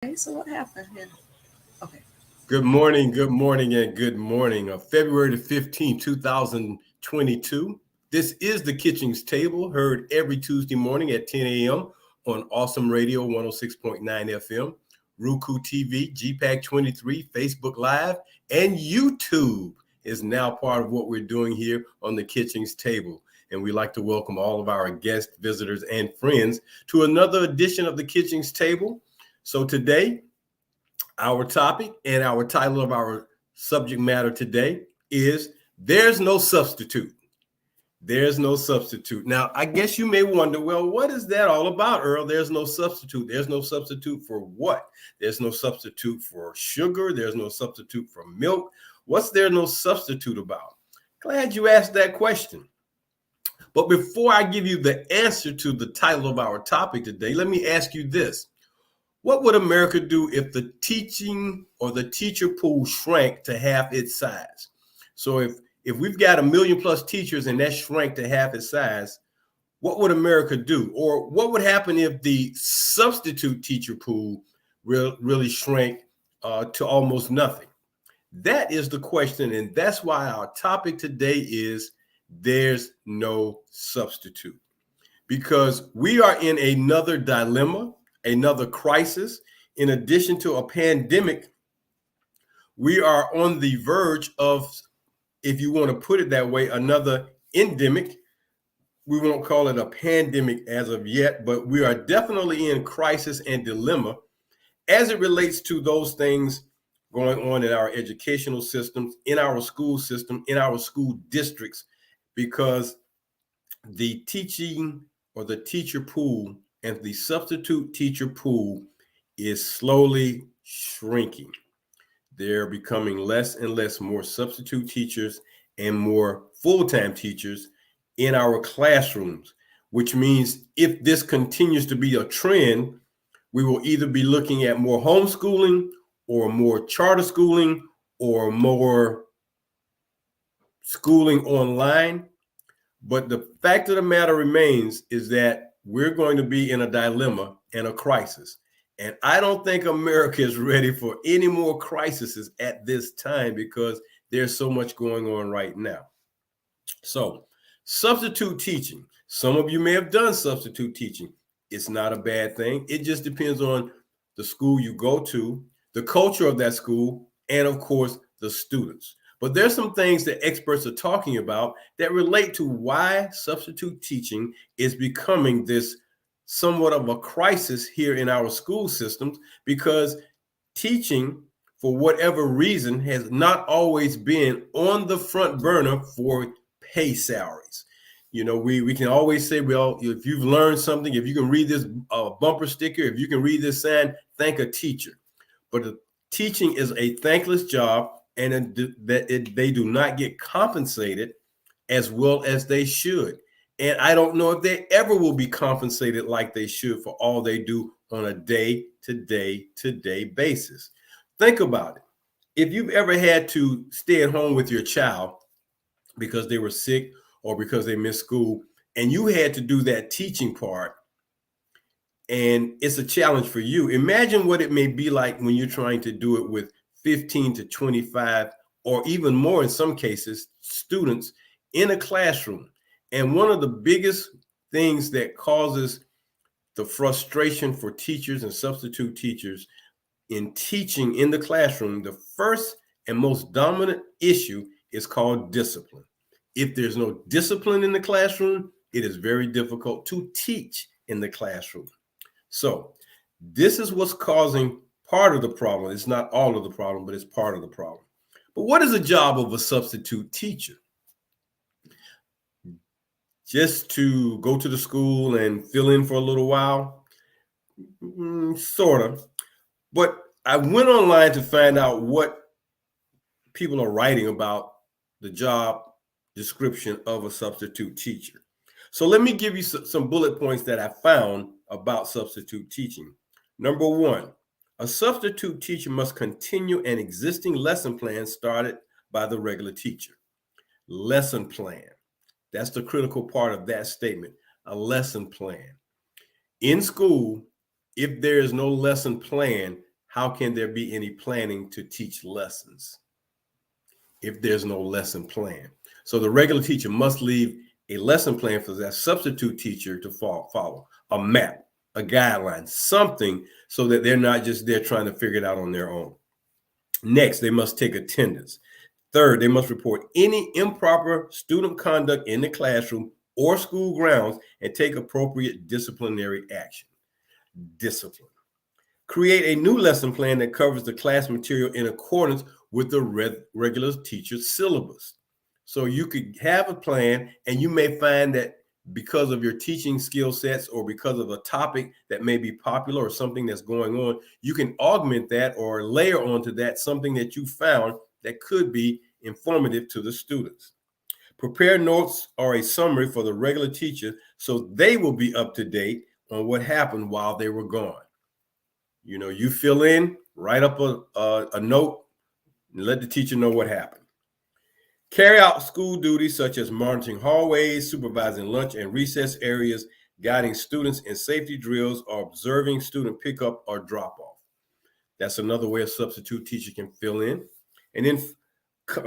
Okay, so what happened here? Okay. Good morning, and good morning. February the 15th, 2022. This is the Kitchings Table, heard every Tuesday morning at 10 a.m. on Awesome Radio 106.9 FM, Roku TV, GPAC 23, Facebook Live, and YouTube is now part of what we're doing here on the Kitchings Table. And we'd like to welcome all of our guests, visitors, and friends to another edition of the Kitchings Table. So today, our topic and our title of our subject matter today is There's No Substitute. There's no substitute. Now, I guess you may wonder, well, what is that all about, Earl? There's no substitute. There's no substitute for what? There's no substitute for sugar. There's no substitute for milk. What's there no substitute about? Glad you asked that question. But before I give you the answer to the title of our topic today, let me ask you this. What would America do if the teaching or the teacher pool shrank to half its size? So if we've got 1 million plus teachers and that shrank to half its size, what would America do? Or what would happen if the substitute teacher pool really shrank to almost nothing? That is the question, and that's why our topic today is There's No Substitute. Because we are in another dilemma, another crisis. In addition to a pandemic, we are on the verge of, if you want to put it that way, another endemic. We won't call it a pandemic as of yet, but we are definitely in crisis and dilemma as it relates to those things going on in our educational systems, in our school system, in our school districts, because the teaching or the teacher pool and the substitute teacher pool is slowly shrinking. They're becoming less and less more substitute teachers and more full-time teachers in our classrooms, which means if this continues to be a trend, we will either be looking at more homeschooling or more charter schooling or more schooling online. But the fact of the matter remains is that we're going to be in a dilemma and a crisis. And I don't think America is ready for any more crises at this time because there's so much going on right now. So, substitute teaching. Some of you may have done substitute teaching. It's not a bad thing. It just depends on the school you go to, the culture of that school, and of course, the students. But there's some things that experts are talking about that relate to why substitute teaching is becoming this somewhat of a crisis here in our school systems, because teaching, for whatever reason, has not always been on the front burner for pay salaries. You know, we can always say, well, if you've learned something, if you can read this bumper sticker, if you can read this sign, thank a teacher. But teaching is a thankless job, and they do not get compensated as well as they should. And I don't know if they ever will be compensated like they should for all they do on a day-to-day basis. Think about it. If you've ever had to stay at home with your child because they were sick or because they missed school, and you had to do that teaching part, and it's a challenge for you. Imagine what it may be like when you're trying to do it with 15 to 25, or even more in some cases, students in a classroom. And one of the biggest things that causes the frustration for teachers and substitute teachers in teaching in the classroom, the first and most dominant issue is called discipline. If there's no discipline in the classroom, it is very difficult to teach in the classroom. So this is what's causing part of the problem. It's not all of the problem, but it's part of the problem. But what is the job of a substitute teacher? Just to go to the school and fill in for a little while? Sort of. But I went online to find out what people are writing about the job description of a substitute teacher. So let me give you some bullet points that I found about substitute teaching. Number one, a substitute teacher must continue an existing lesson plan started by the regular teacher. Lesson plan. That's the critical part of that statement, a lesson plan. In school, if there is no lesson plan, how can there be any planning to teach lessons if there's no lesson plan? So the regular teacher must leave a lesson plan for that substitute teacher to follow, a map, a guideline, something so that they're not just there trying to figure it out on their own. Next, they must take attendance. Third, they must report any improper student conduct in the classroom or school grounds and take appropriate disciplinary action. Discipline. Create a new lesson plan that covers the class material in accordance with the regular teacher's syllabus. So you could have a plan, and you may find that because of your teaching skill sets or because of a topic that may be popular or something that's going on, you can augment that or layer onto that something that you found that could be informative to the students. Prepare notes or a summary for the regular teacher so they will be up to date on what happened while they were gone. You know, you fill in, write up a note, and let the teacher know what happened. Carry out school duties such as monitoring hallways, supervising lunch and recess areas, guiding students in safety drills, or observing student pickup or drop off. That's another way a substitute teacher can fill in. And then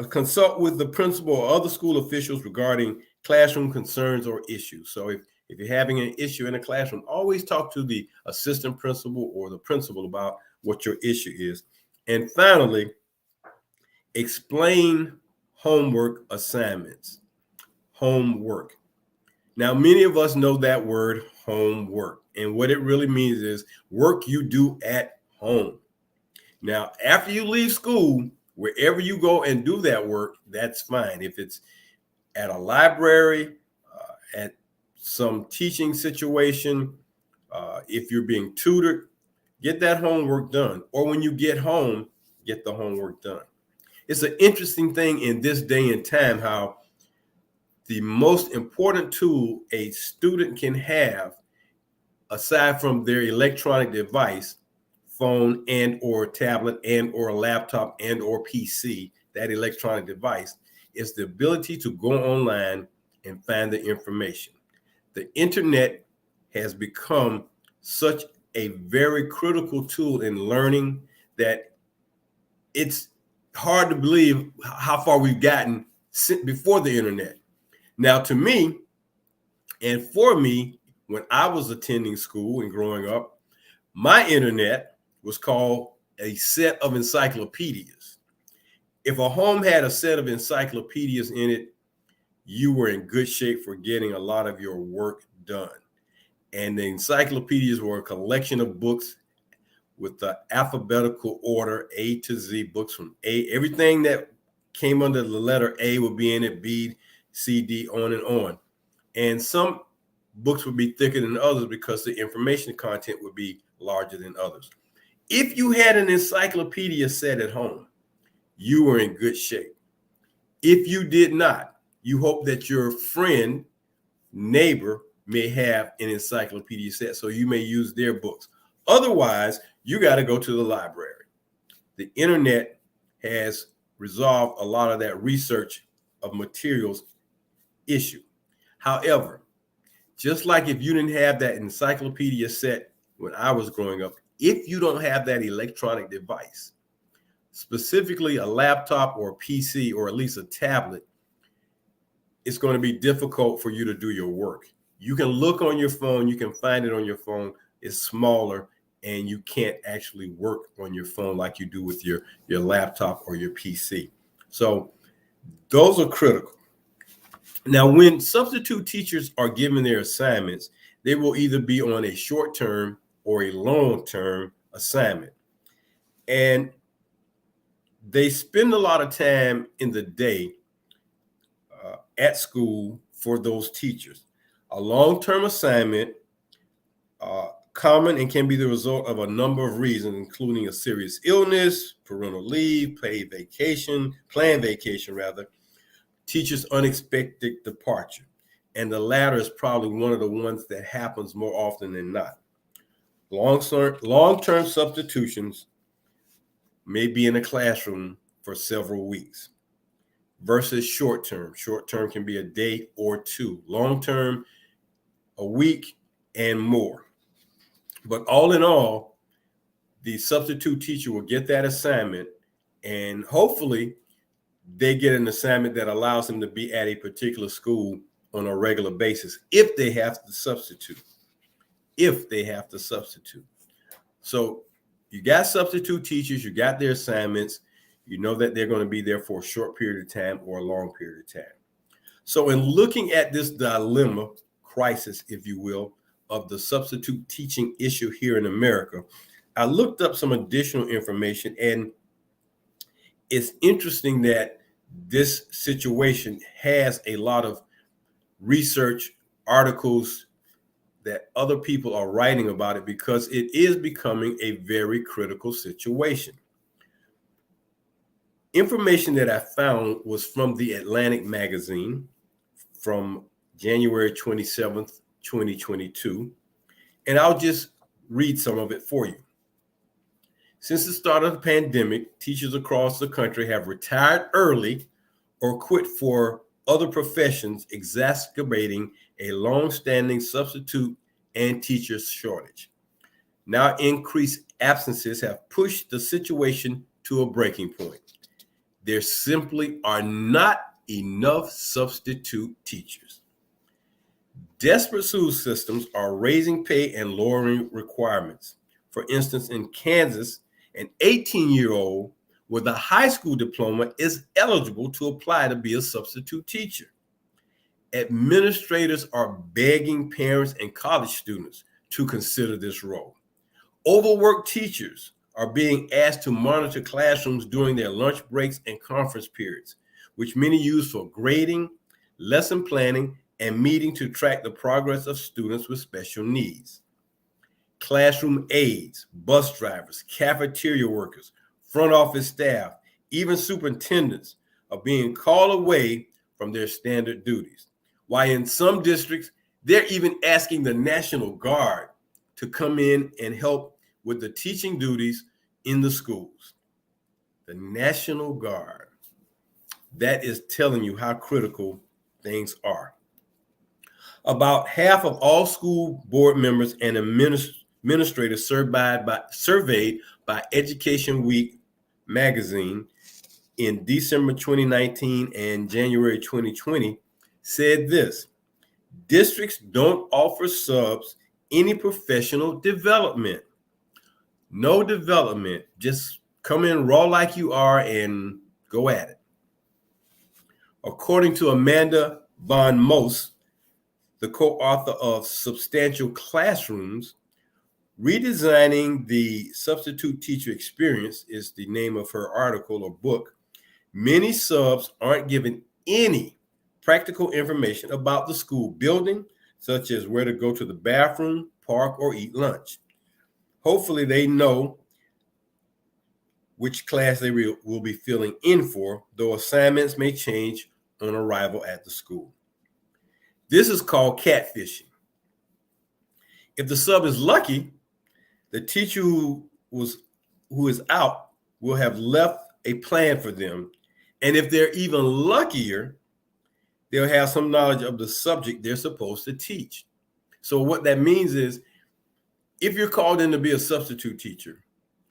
consult with the principal or other school officials regarding classroom concerns or issues. So if you're having an issue in a classroom, always talk to the assistant principal or the principal about what your issue is. And finally, explain homework assignments. Homework. Now, many of us know that word homework, and what it really means is work you do at home. Now, after you leave school, wherever you go and do that work, that's fine. If it's at a library, at some teaching situation, if you're being tutored, get that homework done. Or when you get home, get the homework done. It's an interesting thing in this day and time how the most important tool a student can have, aside from their electronic device, phone and or tablet and or laptop and or PC, that electronic device, is the ability to go online and find the information. The internet has become such a very critical tool in learning that it's hard to believe how far we've gotten before the internet. Now, to me, and for me, when I was attending school and growing up, my internet was called a set of encyclopedias. If a home had a set of encyclopedias in it, you were in good shape for getting a lot of your work done. And the encyclopedias were a collection of books with the alphabetical order, A to Z, books from A. Everything that came under the letter A would be in it, B, C, D, on and on. And some books would be thicker than others because the information content would be larger than others. If you had an encyclopedia set at home, you were in good shape. If you did not, you hope that your friend, neighbor may have an encyclopedia set, so you may use their books. Otherwise, you got to go to the library. The internet has resolved a lot of that research of materials issue. However, just like if you didn't have that encyclopedia set when I was growing up, if you don't have that electronic device, specifically a laptop or a PC or at least a tablet, it's going to be difficult for you to do your work. You can look on your phone, you can find it on your phone, it's smaller, and you can't actually work on your phone like you do with your laptop or your PC. So those are critical. Now, when substitute teachers are given their assignments, they will either be on a short-term or a long-term assignment. And they spend a lot of time in the day at school for those teachers. A long-term assignment, common and can be the result of a number of reasons, including a serious illness, parental leave, planned vacation, teacher's unexpected departure. And the latter is probably one of the ones that happens more often than not. Long-term substitutions may be in a classroom for several weeks versus short-term. Short-term can be a day or two. Long-term, a week and more. But all in all, The substitute teacher will get that assignment, and hopefully they get an assignment that allows them to be at a particular school on a regular basis if they have to substitute. If they have to substitute. So you got substitute teachers, you got their assignments, you know that they're going to be there for a short period of time or a long period of time. So in looking at this dilemma, crisis, if you will, of the substitute teaching issue here in America, I looked up some additional information, and it's interesting that this situation has a lot of research articles that other people are writing about it because it is becoming a very critical situation. Information that I found was from the Atlantic magazine from January 27th, 2022, and I'll just read some of it for you. Since the start of the pandemic, teachers across the country have retired early or quit for other professions, exacerbating a long-standing substitute and teacher shortage. Now, increased absences have pushed the situation to a breaking point. There simply are not enough substitute teachers. Desperate school systems are raising pay and lowering requirements. For instance, in Kansas, an 18-year-old with a high school diploma is eligible to apply to be a substitute teacher. Administrators are begging parents and college students to consider this role. Overworked teachers are being asked to monitor classrooms during their lunch breaks and conference periods, which many use for grading, lesson planning, and meeting to track the progress of students with special needs. Classroom aides, bus drivers, cafeteria workers, front office staff, even superintendents are being called away from their standard duties. While in some districts, they're even asking the National Guard to come in and help with the teaching duties in the schools. The National Guard. That is telling you how critical things are. About half of all school board members and administrators surveyed by Education Week magazine in December 2019 and January 2020 said this: districts don't offer subs any professional development. No development, just come in raw like you are and go at it. According to Amanda von Moos, the co-author of Substantial Classrooms, Redesigning the Substitute Teacher Experience is the name of her article or book. Many subs aren't given any practical information about the school building, such as where to go to the bathroom, park, or eat lunch. Hopefully they know which class they will be filling in for, though assignments may change on arrival at the school. This is called catfishing. If the sub is lucky, the teacher who is out will have left a plan for them. And if they're even luckier, they'll have some knowledge of the subject they're supposed to teach. So what that means is, if you're called in to be a substitute teacher,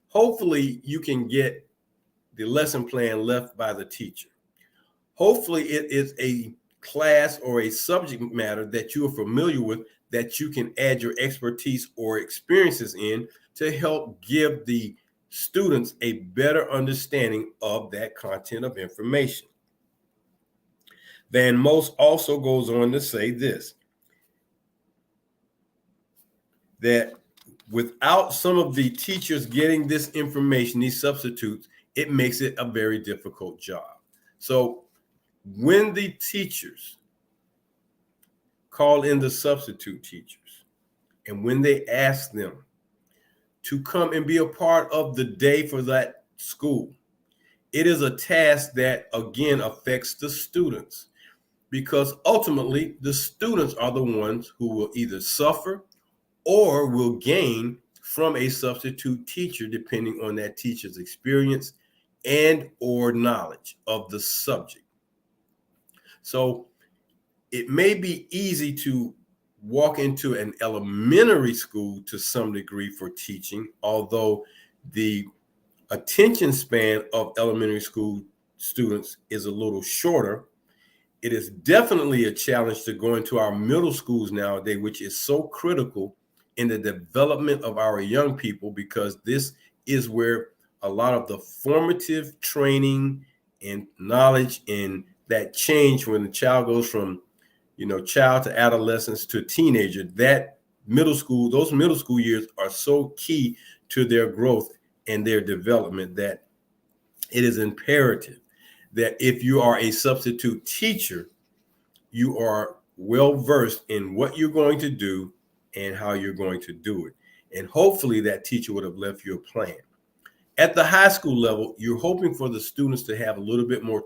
hopefully you can get the lesson plan left by the teacher. Hopefully it is a class or a subject matter that you are familiar with that you can add your expertise or experiences in to help give the students a better understanding of that content of information. Van Moos also goes on to say this, that without some of the teachers getting this information, these substitutes, it makes it a very difficult job. So when the teachers call in the substitute teachers and when they ask them to come and be a part of the day for that school, it is a task that, again, affects the students, because ultimately the students are the ones who will either suffer or will gain from a substitute teacher, depending on that teacher's experience and or knowledge of the subject. So it may be easy to walk into an elementary school to some degree for teaching, although The attention span of elementary school students is a little shorter. It is definitely a challenge to go into our middle schools nowadays, which is so critical in the development of our young people, because this is where a lot of the formative training and knowledge and that change when the child goes from, child to adolescence to teenager, that those middle school years are so key to their growth and their development that it is imperative that if you are a substitute teacher, you are well versed in what you're going to do and how you're going to do it. And hopefully that teacher would have left you a plan. At the high school level, you're hoping for the students to have a little bit more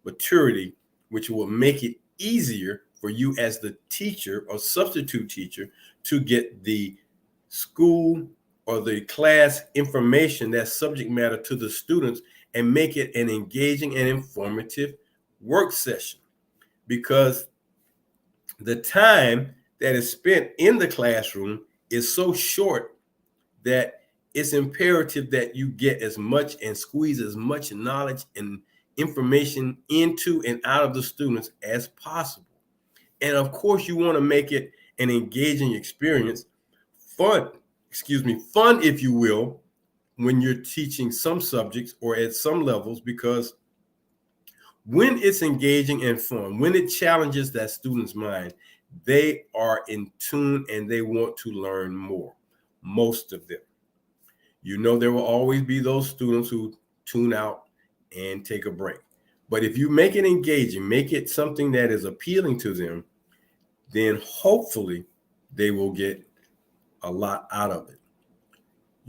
maturity, which will make it easier for you as the teacher or substitute teacher to get the school or the class information, that subject matter, to the students and make it an engaging and informative work session. Because the time that is spent in the classroom is so short that it's imperative that you get as much and squeeze as much knowledge and information into and out of the students as possible. And of course, you want to make it an engaging experience, fun, if you will, when you're teaching some subjects or at some levels, because when it's engaging and fun, when it challenges that student's mind, they are in tune and they want to learn more, most of them. There will always be those students who tune out and take a break. But if you make it engaging, make it something that is appealing to them, then hopefully they will get a lot out of it.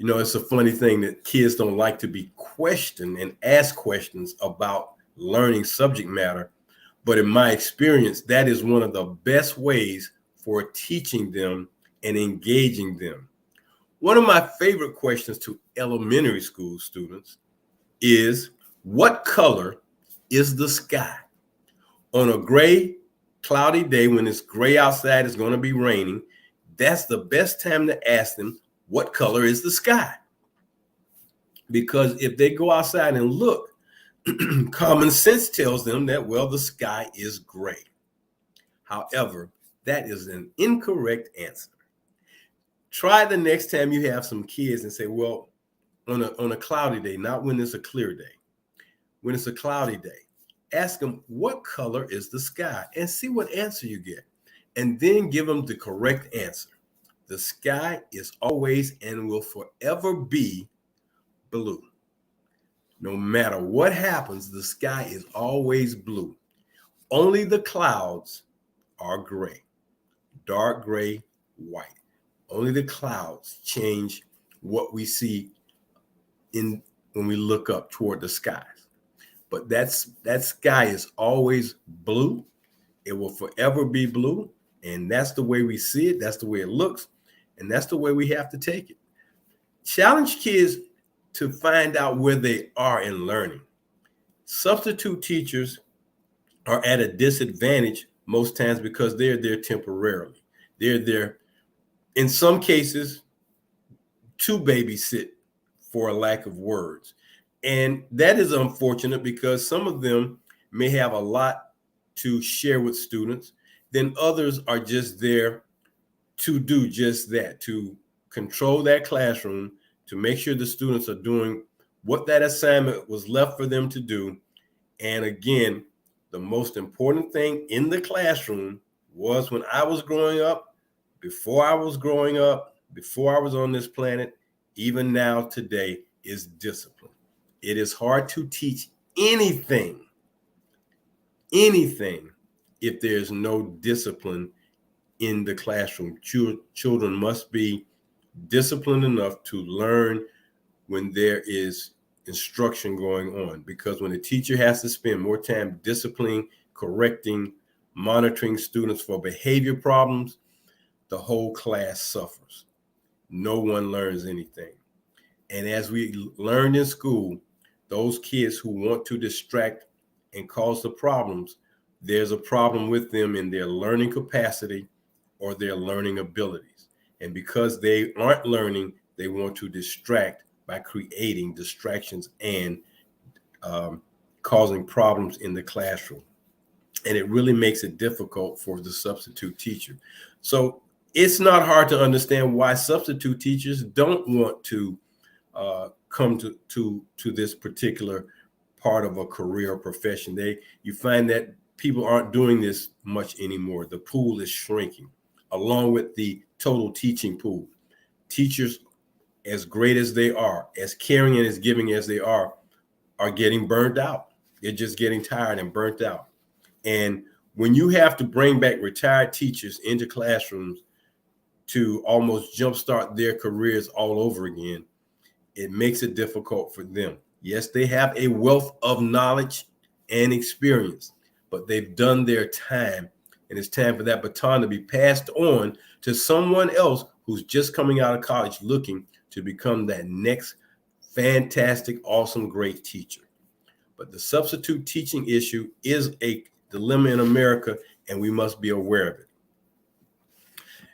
It's a funny thing that kids don't like to be questioned and ask questions about learning subject matter. But in my experience, that is one of the best ways for teaching them and engaging them. One of my favorite questions to elementary school students is, what color is the sky? On a gray, cloudy day when it's gray outside, it's going to be raining, that's the best time to ask them, what color is the sky? Because if they go outside and look, common sense tells them that, well, the sky is gray. However, that is an incorrect answer. Try the next time you have some kids and say, well, on a cloudy day, not when it's a clear day, when it's a cloudy day, ask them, what color is the sky? And see what answer you get. And then give them the correct answer. The sky is always and will forever be blue. No matter what happens, the sky is always blue. Only the clouds are gray, dark gray, white. Only the clouds change what we see when we look up toward the skies. But that sky is always blue. It will forever be blue. And that's the way we see it. That's the way it looks. And that's the way we have to take it. Challenge kids to find out where they are in learning. Substitute teachers are at a disadvantage most times because they're there temporarily. They're there, in some cases, to babysit, for a lack of words. And that is unfortunate because some of them may have a lot to share with students. Then others are just there to do just that, to control that classroom, to make sure the students are doing what that assignment was left for them to do. And again, the most important thing in the classroom was, when I was growing up, before I was growing up, before I was on this planet, even now today, is discipline. It is hard to teach anything, if there's no discipline in the classroom. Children must be disciplined enough to learn when there is instruction going on, because when the teacher has to spend more time disciplining, correcting, monitoring students for behavior problems, the whole class suffers. No one learns anything. And as we learned in school, those kids who want to distract and cause the problems, there's a problem with them in their learning capacity or their learning abilities. And because they aren't learning, they want to distract by creating distractions and causing problems in the classroom. And it really makes it difficult for the substitute teacher. So it's not hard to understand why substitute teachers don't want to come to this particular part of a career or profession. You find that people aren't doing this much anymore. The pool is shrinking, along with the total teaching pool. Teachers, as great as they are, as caring and as giving as they are getting burnt out. They're just getting tired and burnt out. And when you have to bring back retired teachers into classrooms to almost jumpstart their careers all over again, it makes it difficult for them. Yes, they have a wealth of knowledge and experience, but they've done their time, and it's time for that baton to be passed on to someone else who's just coming out of college looking to become that next fantastic, awesome, great teacher. But the substitute teaching issue is a dilemma in America, and we must be aware of it.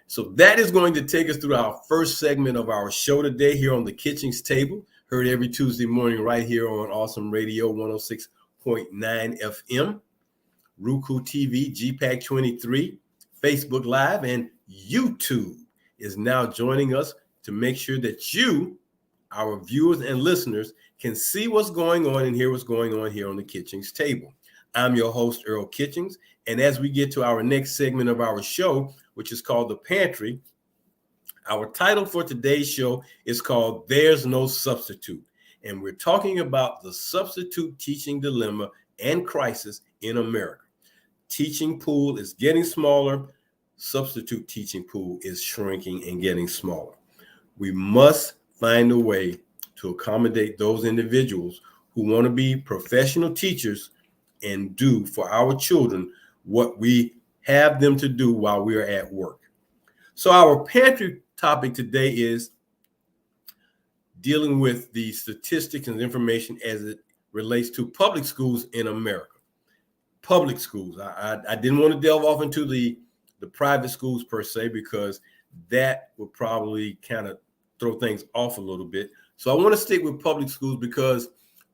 So that is going to take us through our first segment of our show today here on the Kitchings Table, heard every Tuesday morning right here on Awesome Radio 106.9 FM, Roku TV, GPAC 23, Facebook Live, and YouTube is now joining us to make sure that you, our viewers and listeners, can see what's going on and hear what's going on here on the Kitchings Table. I'm your host, Earl Kitchings, and as we get to our next segment of our show, which is called The Pantry, our title for today's show is called There's No Substitute, and we're talking about the substitute teaching dilemma and crisis in America. Teaching pool is getting smaller. Substitute teaching pool is shrinking and getting smaller. We must find a way to accommodate those individuals who want to be professional teachers and do for our children what we have them to do while we are at work. So our pantry topic today is dealing with the statistics and information as it relates to public schools in America. Public schools. I didn't want to delve off into the private schools per se, because that would probably kind of throw things off a little bit. So I want to stick with public schools because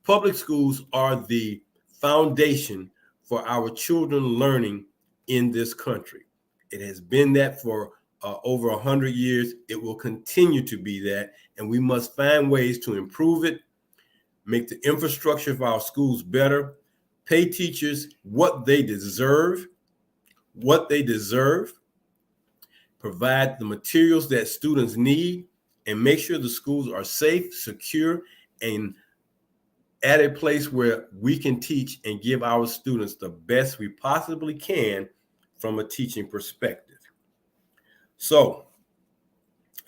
public schools are the foundation for our children learning in this country. It has been that for over 100 years. It will continue to be that, and we must find ways to improve it, make the infrastructure of our schools better, pay teachers what they deserve, provide the materials that students need, and make sure the schools are safe, secure, and at a place where we can teach and give our students the best we possibly can from a teaching perspective. So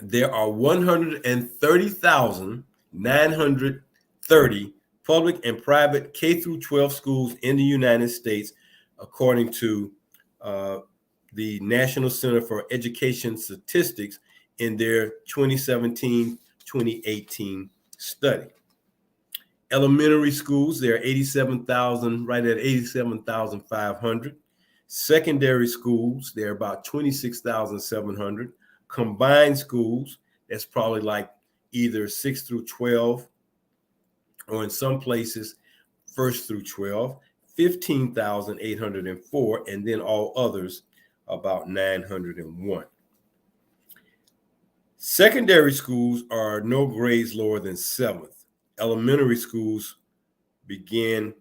there are 130,930 public and private K through 12 schools in the United States, according to the National Center for Education Statistics in their 2017-2018 study. Elementary schools, there are 87,000, right at 87,500. Secondary schools, they're about 26,700. Combined schools, that's probably like either 6 through 12, or in some places, 1st through 12, 15,804, and then all others, about 901. Secondary schools are no grades lower than 7th. Elementary schools begin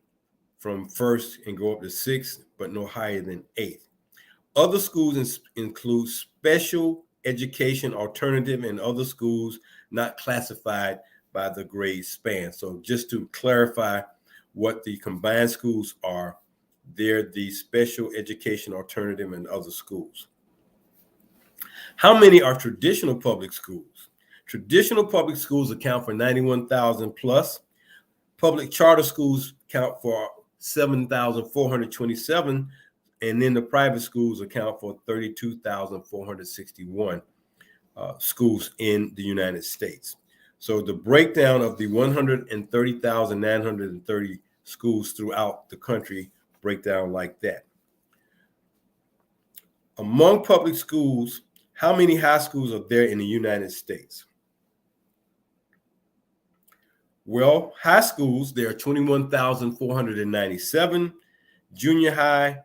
from 1st and go up to 6th, but no higher than 8th. Other schools include special education, alternative, and other schools not classified by the grade span. So just to clarify what the combined schools are, they're the special education, alternative, and other schools. How many are traditional public schools? Traditional public schools account for 91,000 plus. Public charter schools count for 7,427, and then the private schools account for 32,461 schools in the United States. So the breakdown of the 130,930 schools throughout the country break down like that. Among public schools, how many high schools are there in the United States? Well, high schools, there are 21,497, junior high,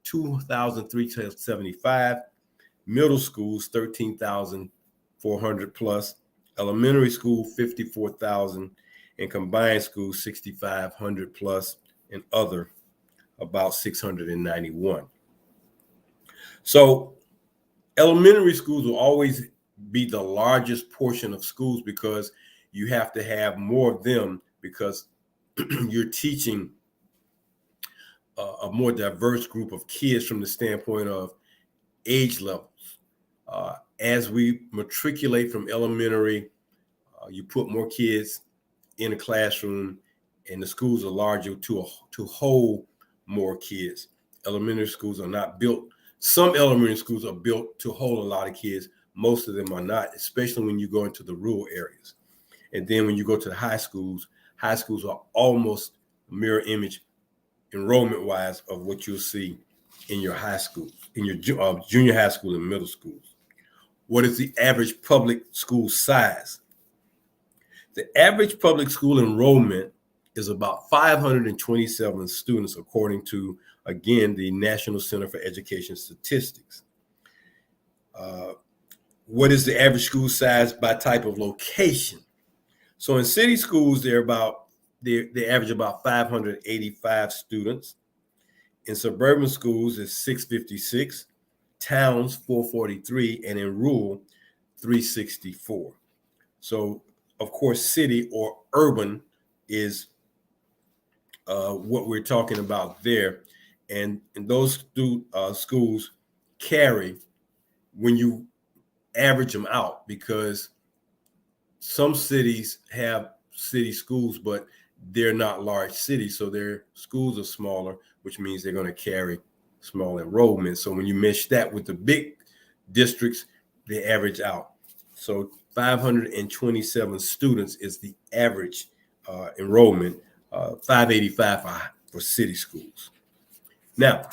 2,375, middle schools, 13,400 plus, elementary school, 54,000, and combined schools, 6,500 plus, and other, about 691. So elementary schools will always be the largest portion of schools because you have to have more of them because you're teaching a more diverse group of kids from the standpoint of age levels. As we matriculate from elementary, you put more kids in a classroom, and the schools are larger to hold more kids. Elementary schools are not built. Some elementary schools are built to hold a lot of kids. Most of them are not, especially when you go into the rural areas. And then when you go to the high schools are almost a mirror image enrollment wise of what you'll see in your high school, in your junior high school and middle schools. What is the average public school size? The average public school enrollment is about 527 students, according to, again, the National Center for Education Statistics. What is the average school size by type of location? So in city schools, they average about 585 students. In suburban schools, it's 656, towns 443, and in rural, 364. So, of course, city or urban is what we're talking about there. And those schools carry when you average them out, because some cities have city schools, but they're not large cities. So their schools are smaller, which means they're going to carry small enrollment. So when you mesh that with the big districts, they average out. So 527 students is the average enrollment, 585 for city schools. Now,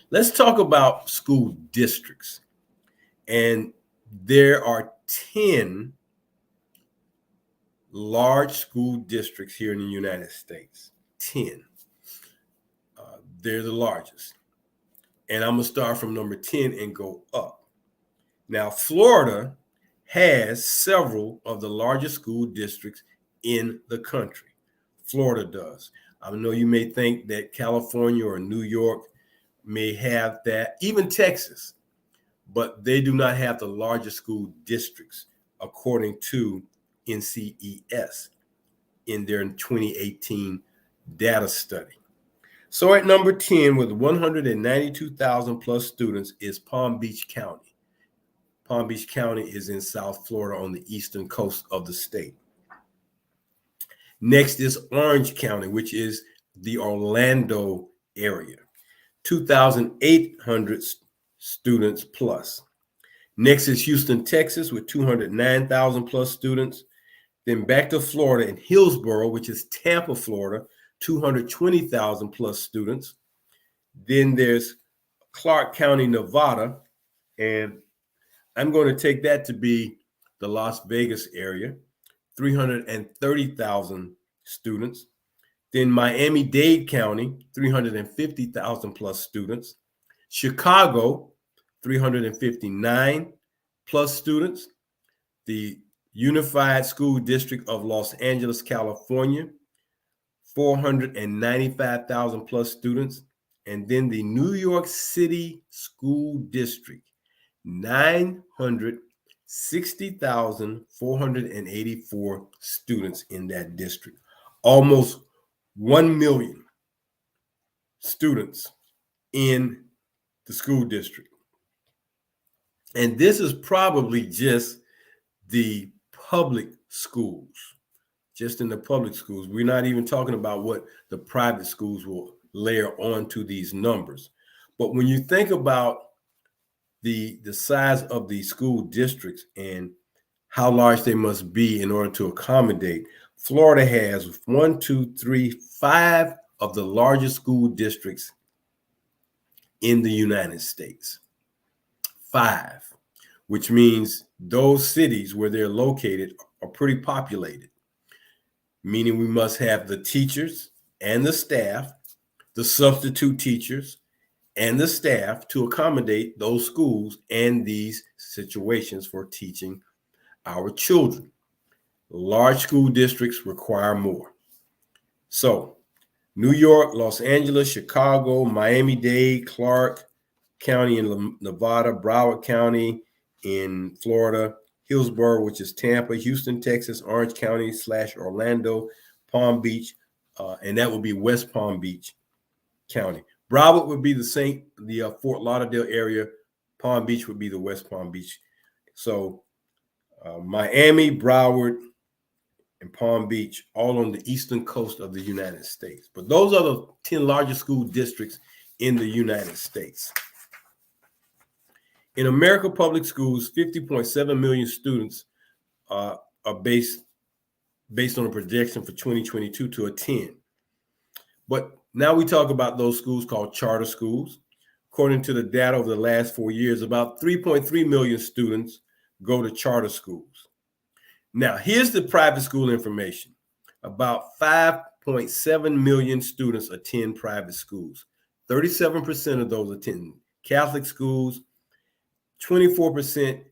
let's talk about school districts. And there are 10 large school districts here in the United States. 10. They're the largest. And I'm going to start from number 10 and go up. Now, Florida has several of the largest school districts in the country. Florida does. I know you may think that California or New York may have that, even Texas, but they do not have the largest school districts, according to NCES in their 2018 data study. So at number 10, with 192,000 plus students, is Palm Beach County. Palm Beach County is in South Florida on the eastern coast of the state. Next is Orange County, which is the Orlando area, 2,800 students plus. Next is Houston, Texas, with 209,000 plus students. Then back to Florida in Hillsborough, which is Tampa, Florida, 220,000 plus students. Then there's Clark County, Nevada, and I'm going to take that to be the Las Vegas area, 330,000 students. Then Miami-Dade County, 350,000 plus students. Chicago, 359 plus students. The Unified School District of Los Angeles, California, 495,000 plus students. And then the New York City School District, 960,484 students in that district. Almost 1 million students in the school district. And this is probably just the public schools, just in the public schools. We're not even talking about what the private schools will layer onto these numbers. But when you think about the size of the school districts and how large they must be in order to accommodate, Florida has 1, 2, 3, 5 of the largest school districts in the United States. 5, which means those cities where they're located are pretty populated. meaning we must have the teachers and the staff, the substitute teachers and the staff to accommodate those schools and these situations for teaching our children. Large school districts require more. So, New York, Los Angeles, Chicago, Miami-Dade, Clark County in Nevada, Broward County in Florida, Hillsborough, which is Tampa, Houston, Texas, Orange County / Orlando, Palm Beach, and that would be West Palm Beach County. Broward would be the Fort Lauderdale area. Palm Beach would be the West Palm Beach. So Miami, Broward, and Palm Beach, all on the eastern coast of the United States. But those are the 10 largest school districts in the United States. In America public schools, 50.7 million students are based on a projection for 2022 to attend. But now we talk about those schools called charter schools. According to the data over the last 4 years, about 3.3 million students go to charter schools. Now, here's the private school information. About 5.7 million students attend private schools. 37% of those attend Catholic schools, 24%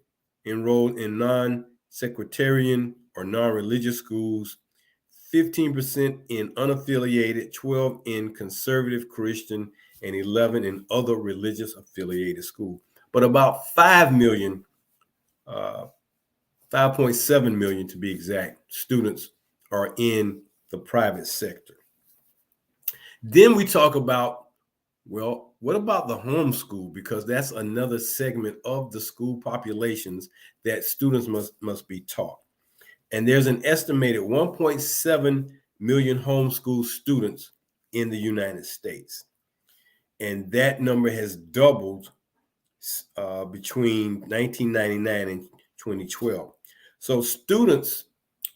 enrolled in non-sectarian or non-religious schools, 15% in unaffiliated, 12 in conservative Christian, and 11 in other religious affiliated schools. But about 5 million, 5.7 million to be exact, students are in the private sector. Then we talk about, well, what about the homeschool? Because that's another segment of the school populations that students must be taught. And there's an estimated 1.7 million homeschool students in the United States. And that number has doubled between 1999 and 2012. So students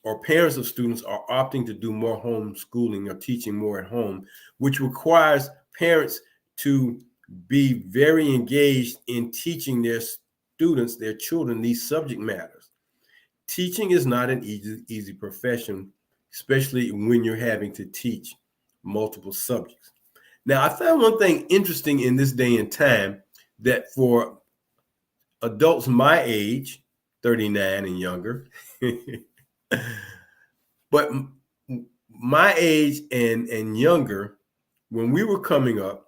or parents of students are opting to do more homeschooling or teaching more at home, which requires parents to be very engaged in teaching their students, their children, these subject matters. Teaching is not an easy profession, especially when you're having to teach multiple subjects. Now, I found one thing interesting in this day and time, that for adults my age, 39 and younger, but my age and younger, when we were coming up,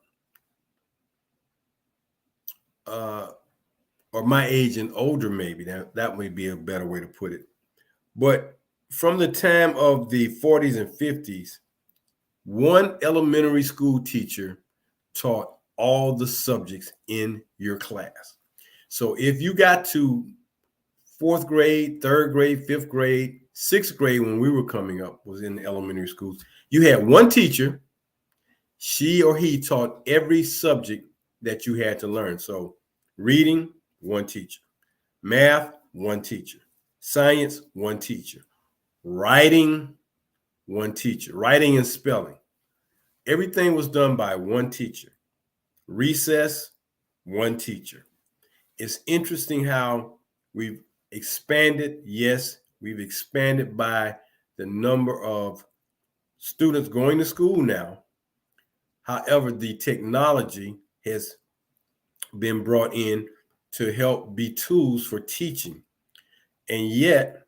or my age and older, maybe that would be a better way to put it. But from the time of the 40s and 50s, one elementary school teacher taught all the subjects in your class. So if you got to fourth grade, third grade, fifth grade, sixth grade, when we were coming up, was in the elementary schools, you had one teacher. She or he taught every subject that you had to learn. So reading, one teacher. Math, one teacher. Science, one teacher. Writing, one teacher. Writing and spelling. Everything was done by one teacher. Recess, one teacher. It's interesting how we've expanded. Yes, we've expanded by the number of students going to school now. However, the technology has been brought in to help be tools for teaching. And yet,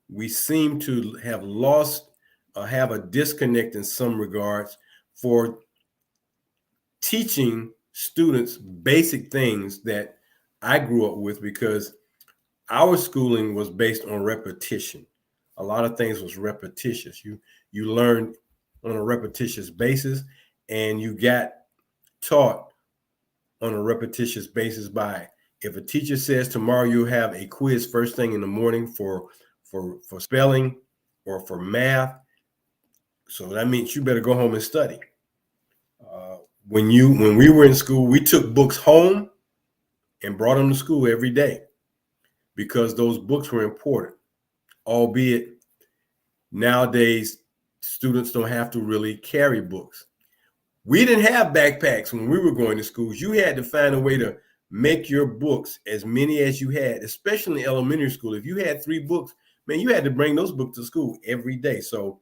we seem to have lost or have a disconnect in some regards for teaching students basic things that I grew up with, because our schooling was based on repetition. A lot of things was repetitious. You learned on a repetitious basis, and you got taught on a repetitious basis by, if a teacher says tomorrow you'll have a quiz first thing in the morning for spelling or for math, so that means you better go home and study. When we were in school, we took books home and brought them to school every day, because those books were important. Albeit nowadays, students don't have to really carry books. We didn't have backpacks when we were going to schools. You had to find a way to make your books as many as you had, especially in elementary school. If you had 3 books, man, you had to bring those books to school every day. So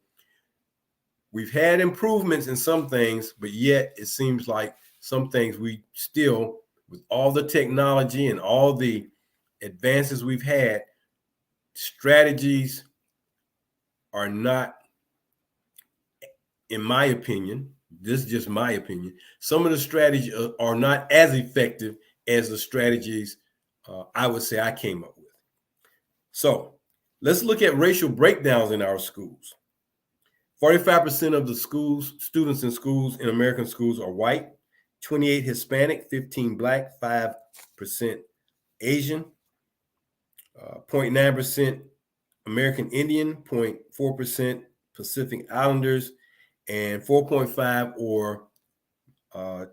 we've had improvements in some things, but yet it seems like some things we still, with all the technology and all the advances we've had, strategies are not, in my opinion, this is just my opinion, some of the strategies are not as effective as the strategies I would say I came up with. So let's look at racial breakdowns in our schools. 45% of the students in schools, in American schools, are white, 28 Hispanic, 15 Black, 5% Asian, 0.9% American Indian, 0.4% Pacific Islanders, and 4.5 or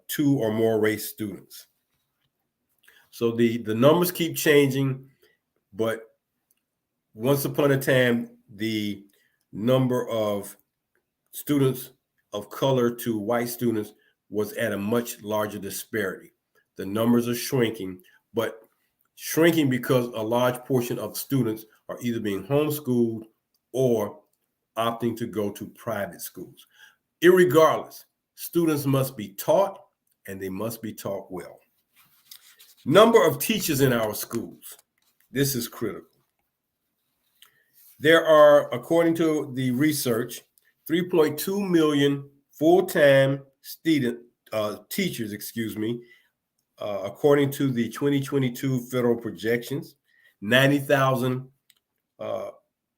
two or more race students. So the numbers keep changing, but once upon a time, the number of students of color to white students was at a much larger disparity. The numbers are shrinking, but shrinking because a large portion of students are either being homeschooled or opting to go to private schools. Irregardless, students must be taught, and they must be taught well. Number of teachers in our schools. This is critical. There are, according to the research, 3.2 million full-time teachers, according to the 2022 federal projections, 90,000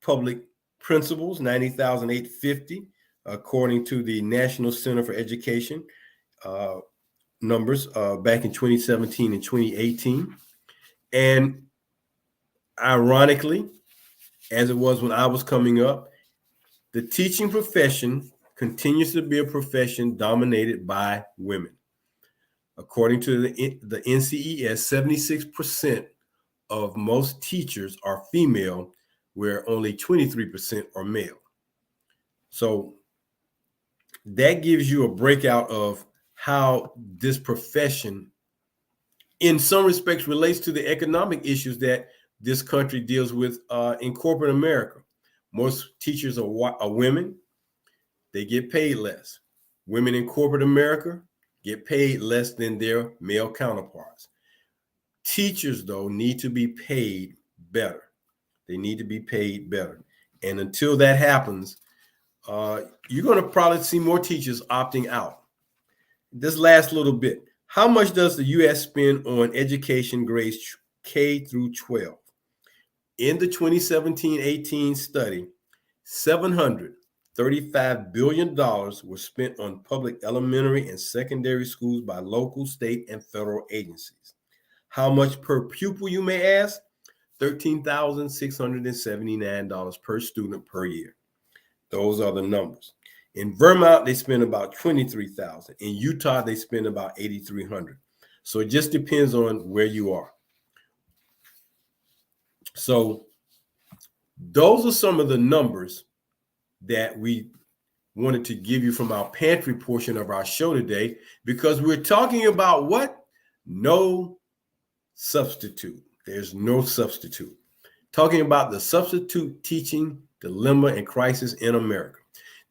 public principals, 90,850, according to the National Center for Education numbers back in 2017 and 2018. And ironically, as it was when I was coming up, the teaching profession continues to be a profession dominated by women. According to the NCES, 76% of most teachers are female, where only 23% are male. So that gives you a breakout of how this profession, in some respects, relates to the economic issues that this country deals with in corporate America. Most teachers are women. They get paid less. Women in corporate America get paid less than their male counterparts. Teachers, though, need to be paid better. They need to be paid better. And until that happens, you're going to probably see more teachers opting out. This last little bit. How much does the U.S. spend on education grades K through 12? In the 2017-18 study, $735 billion was spent on public elementary and secondary schools by local, state, and federal agencies. How much per pupil, you may ask? $13,679 per student per year. Those are the numbers. In Vermont, they spend about $23,000. In Utah, they spend about $8,300. So it just depends on where you are. So those are some of the numbers that we wanted to give you from our pantry portion of our show today, because we're talking about what? No substitute. There's no substitute. Talking about the substitute teaching dilemma and crisis in America.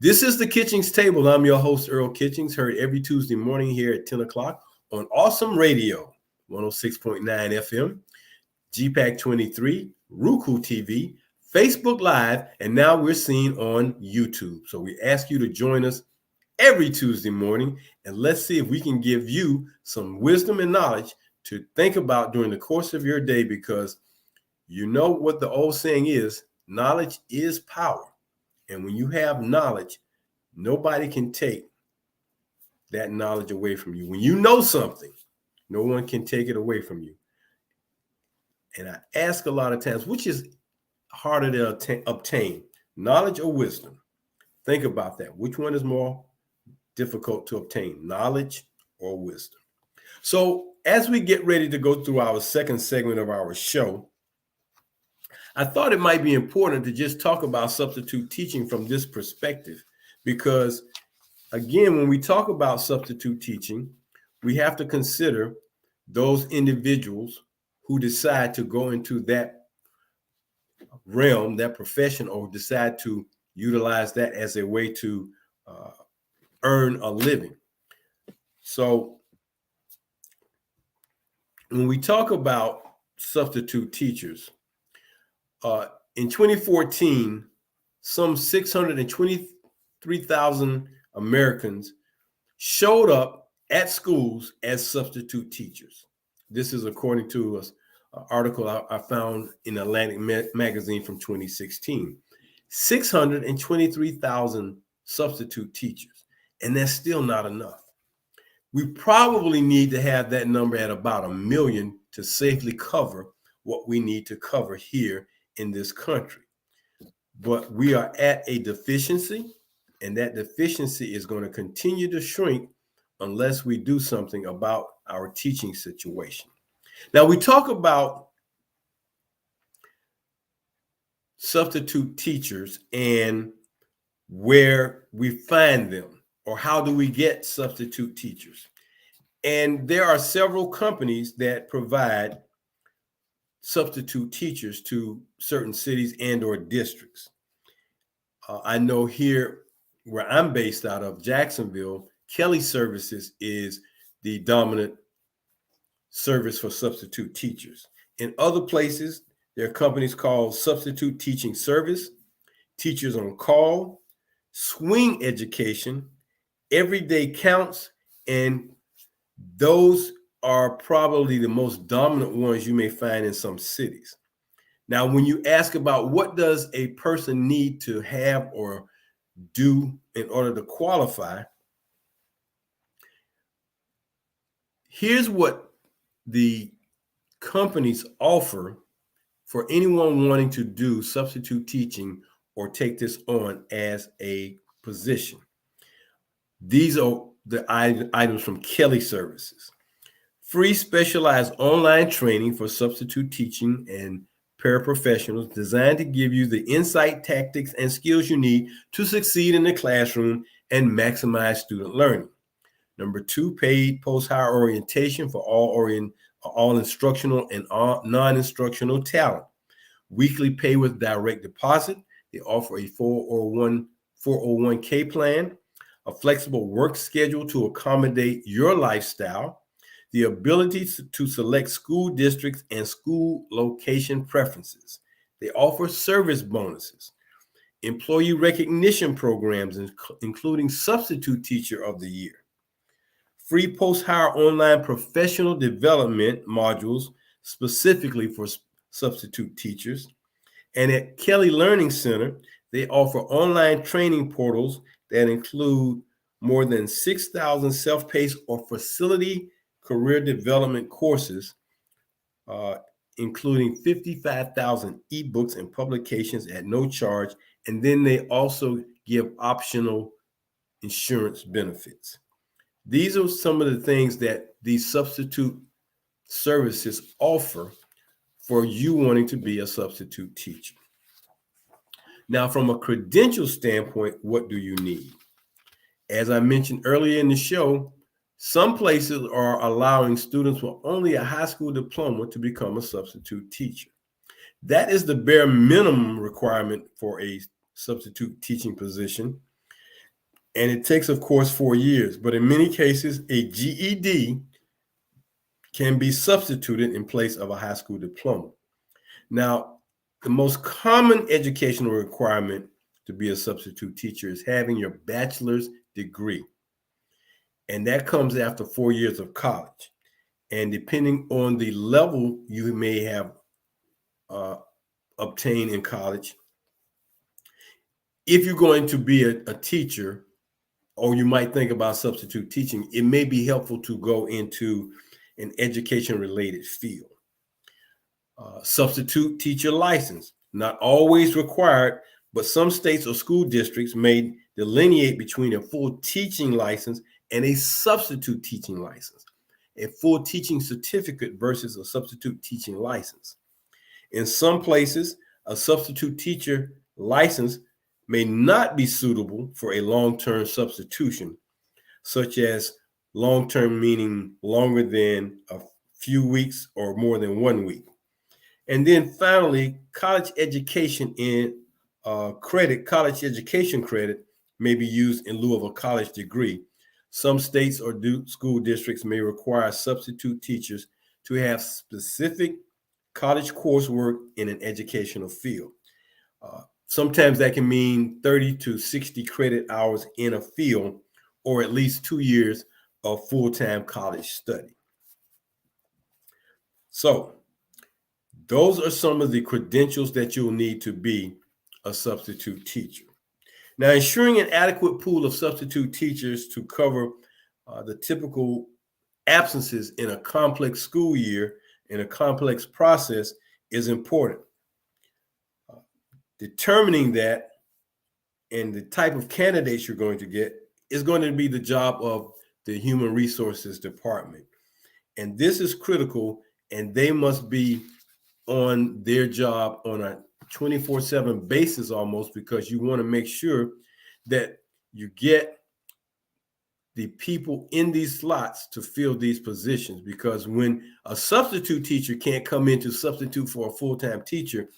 This is the Kitchings Table. I'm your host, Earl Kitchings, heard every Tuesday morning here at 10 o'clock on Awesome Radio, 106.9 FM, GPAC 23, Roku TV, Facebook Live, and now we're seen on YouTube. So we ask you to join us every Tuesday morning, and let's see if we can give you some wisdom and knowledge to think about during the course of your day, because you know what the old saying is, knowledge is power. And when you have knowledge, nobody can take that knowledge away from you. When you know something, no one can take it away from you. And I ask a lot of times, which is harder to obtain, knowledge or wisdom? Think about that. Which one is more difficult to obtain, knowledge or wisdom? So as we get ready to go through our second segment of our show, I thought it might be important to just talk about substitute teaching from this perspective, because again, when we talk about substitute teaching, we have to consider those individuals who decide to go into that realm, that profession, or decide to utilize that as a way to earn a living. So when we talk about substitute teachers, in 2014, some 623,000 Americans showed up at schools as substitute teachers. This is according to an article I found in Atlantic Magazine from 2016. 623,000 substitute teachers, and that's still not enough. We probably need to have that number at about 1 million to safely cover what we need to cover here in this country. But we are at a deficiency, and that deficiency is going to continue to shrink unless we do something about our teaching situation. Now, we talk about substitute teachers and where we find them, or how do we get substitute teachers. And there are several companies that provide substitute teachers to certain cities and or districts. I know here where I'm based out of, Jacksonville, Kelly Services is the dominant service for substitute teachers. In other places, there are companies called Substitute Teaching Service, Teachers on Call, Swing Education, Everyday Counts, and those are probably the most dominant ones you may find in some cities. Now, when you ask about what does a person need to have or do in order to qualify, here's what the companies offer for anyone wanting to do substitute teaching or take this on as a position. These are the items from Kelly Services. Free specialized online training for substitute teaching and paraprofessionals designed to give you the insight, tactics, and skills you need to succeed in the classroom and maximize student learning. Number 2, paid post-hire orientation for all instructional and non-instructional talent. Weekly pay with direct deposit. They offer a 401k plan, a flexible work schedule to accommodate your lifestyle, the ability to select school districts and school location preferences. They offer service bonuses, employee recognition programs, including Substitute Teacher of the Year, free post-hire online professional development modules specifically for substitute teachers. And at Kelly Learning Center, they offer online training portals that include more than 6,000 self-paced or facility career development courses, including 55,000 ebooks and publications at no charge. And then they also give optional insurance benefits. These are some of the things that these substitute services offer for you wanting to be a substitute teacher. Now, from a credential standpoint, what do you need? As I mentioned earlier in the show, some places are allowing students with only a high school diploma to become a substitute teacher. That is the bare minimum requirement for a substitute teaching position. And it takes, of course, 4 years. But in many cases, a GED can be substituted in place of a high school diploma. Now, the most common educational requirement to be a substitute teacher is having your bachelor's degree. And that comes after 4 years of college. And depending on the level you may have obtained in college, if you're going to be a teacher, or you might think about substitute teaching, it may be helpful to go into an education-related field. Substitute teacher license, not always required, but some states or school districts may delineate between a full teaching license and a substitute teaching license, a full teaching certificate versus a substitute teaching license. In some places, a substitute teacher license may not be suitable for a long-term substitution, such as long-term meaning longer than a few weeks or more than 1 week. And then finally, college education credit may be used in lieu of a college degree. Some states or school districts may require substitute teachers to have specific college coursework in an educational field. Sometimes that can mean 30 to 60 credit hours in a field, or at least 2 years of full-time college study. So those are some of the credentials that you'll need to be a substitute teacher. Now, ensuring an adequate pool of substitute teachers to cover the typical absences in a complex school year and a complex process is important. Determining that and the type of candidates you're going to get is going to be the job of the Human Resources Department. And this is critical, and they must be on their job on a 24/7 basis almost, because you want to make sure that you get the people in these slots to fill these positions. Because when a substitute teacher can't come in to substitute for a full-time teacher,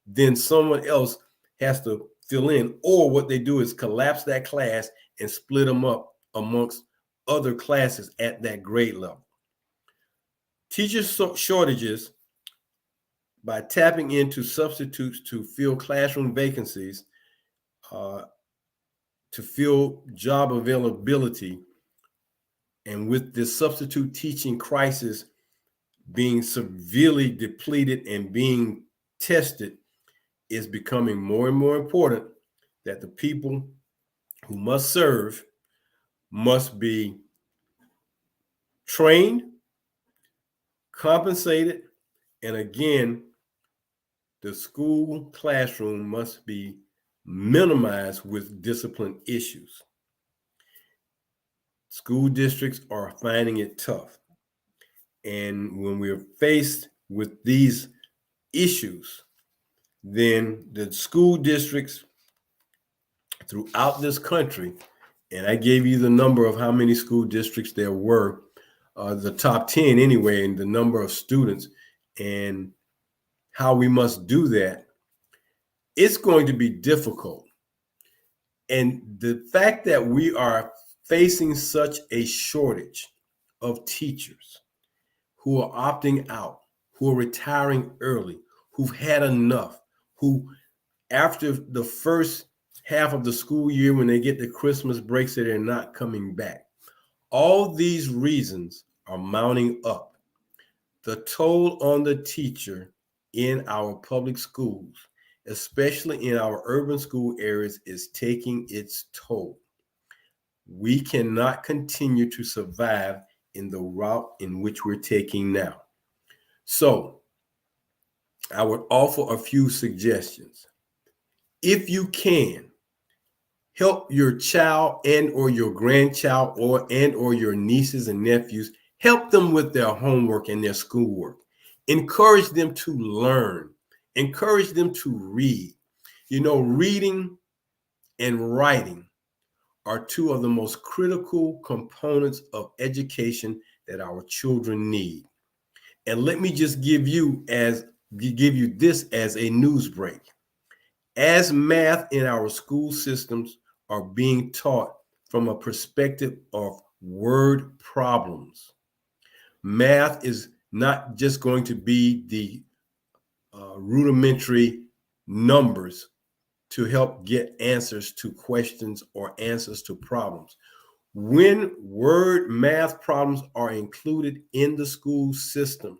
then someone else has to fill in, or what they do is collapse that class and split them up amongst other classes at that grade level. Teacher shortages, by tapping into substitutes to fill classroom vacancies, to fill job availability, and with this substitute teaching crisis being severely depleted and being tested, is becoming more and more important that the people who must serve must be trained, compensated, and again, the school classroom must be minimized with discipline issues. School districts are finding it tough. And when we're faced with these issues, then the school districts throughout this country, and I gave you the number of how many school districts there were, the top 10 anyway, and the number of students and how we must do that, it's going to be difficult. And the fact that we are facing such a shortage of teachers who are opting out, who are retiring early, who've had enough, who after the first half of the school year, when they get the Christmas breaks, that they're not coming back. All these reasons are mounting up. The toll on the teacher in our public schools, especially in our urban school areas, is taking its toll. We cannot continue to survive in the route in which we're taking now. So I would offer a few suggestions. If you can, help your child and or your grandchild or your nieces and nephews, help them with their homework and their schoolwork. Encourage them to learn. Encourage them to read. You know, reading and writing are two of the most critical components of education that our children need. And let me just give you this as a news break. As math in our school systems are being taught from a perspective of word problems, math is not just going to be the rudimentary numbers to help get answers to questions or answers to problems. When word math problems are included in the school system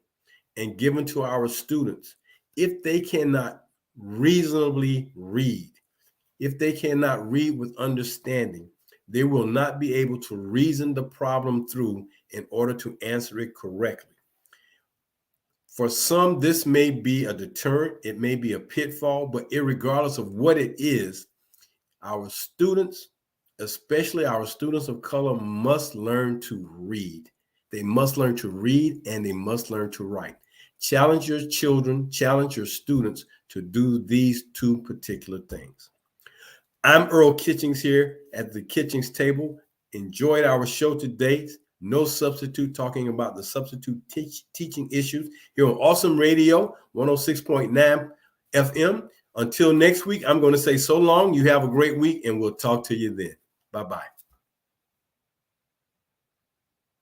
and given to our students, if they cannot reasonably read, if they cannot read with understanding, they will not be able to reason the problem through in order to answer it correctly. For some, this may be a deterrent, it may be a pitfall, but irregardless of what it is, our students, especially our students of color, must learn to read. They must learn to read and they must learn to write. Challenge your children, challenge your students to do these two particular things. I'm Earl Kitchings here at the Kitchings Table. Enjoyed our show today. No Substitute, talking about the substitute teaching issues here on Awesome Radio 106.9 FM. Until next week, I'm going to say so long. You have a great week, and we'll talk to you then. Bye-bye.